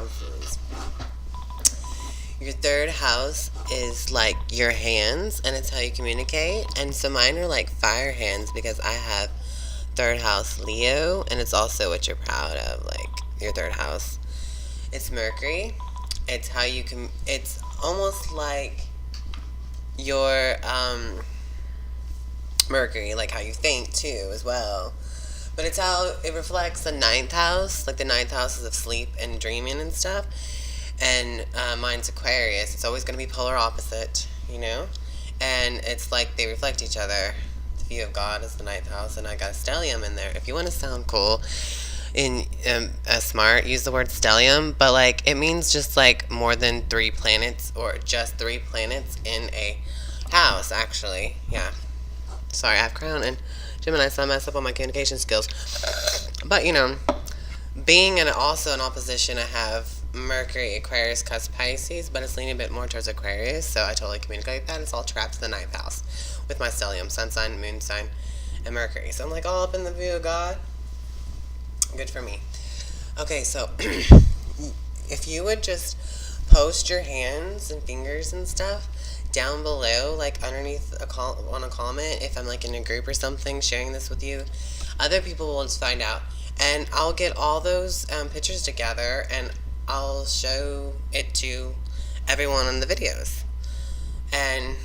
houses. Your third house is like your hands, and it's how you communicate. And so mine are like fire hands because I have third house Leo, and it's also what you're proud of, like your third house. It's Mercury. It's how you can. It's almost like your Mercury, like how you think too, as well. But it's how it reflects the ninth house, like the ninth house is of sleep and dreaming and stuff. And mine's Aquarius. It's always going to be polar opposite, you know? And it's like they reflect each other. The view of God is the ninth house, and I got a stellium in there. If you want to sound cool in smart, use the word stellium, but like it means just like more than 3 planets, or just 3 planets in a house, actually. Yeah. Sorry, I have Crown and Gemini, so I mess up on my communication skills. But, you know, being in also an opposition, I have Mercury, Aquarius, cusp Pisces, but it's leaning a bit more towards Aquarius, so I totally communicate that. It's all trapped in the ninth house with my stellium, sun sign, moon sign, and Mercury. So I'm like all up in the view of God. Good for me. Okay, so if you would just post your hands and fingers and stuff down below, like underneath on a comment, if I'm like in a group or something sharing this with you, other people will just find out, and I'll get all those pictures together and I'll show it to everyone in the videos. And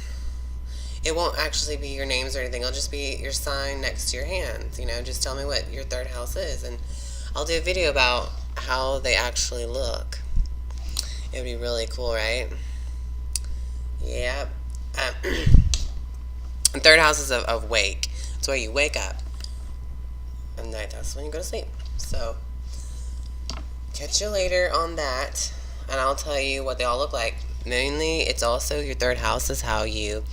it won't actually be your names or anything. It'll just be your sign next to your hands. You know, just tell me what your third house is, and I'll do a video about how they actually look. It would be really cool, right? Yeah. And third house is of wake. It's where you wake up. And ninth house is when you go to sleep. So catch you later on that, and I'll tell you what they all look like. Mainly, it's also your third house is how you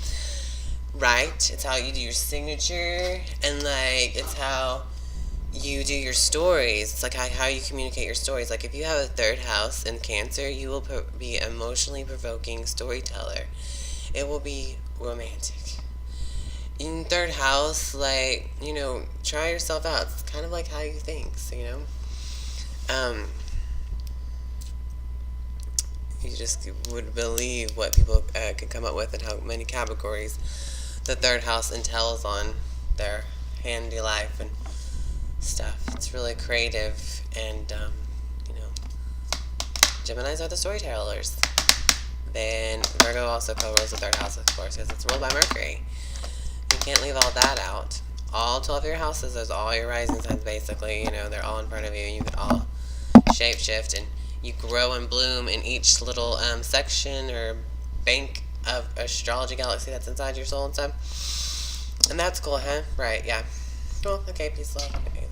write. It's how you do your signature, and like it's how you do your stories. It's like how you communicate your stories. Like if you have a third house in Cancer, you will be emotionally provoking storyteller. It will be romantic. In third house, like, you know, try yourself out. It's kind of like how you think, so, you know. You just would believe what people can come up with and how many categories the third house entails on their handy life and stuff. It's really creative, and you know, Geminis are the storytellers. Then Virgo also co-rules the third house, of course, because it's ruled by Mercury. You can't leave all that out. All 12 of your houses, there's all your rising signs, basically. You know, they're all in front of you, and you can all shape shift, and you grow and bloom in each little section or bank of astrology galaxy that's inside your soul and stuff. And that's cool, huh? Right, yeah. Well, okay, peace, love. Okay.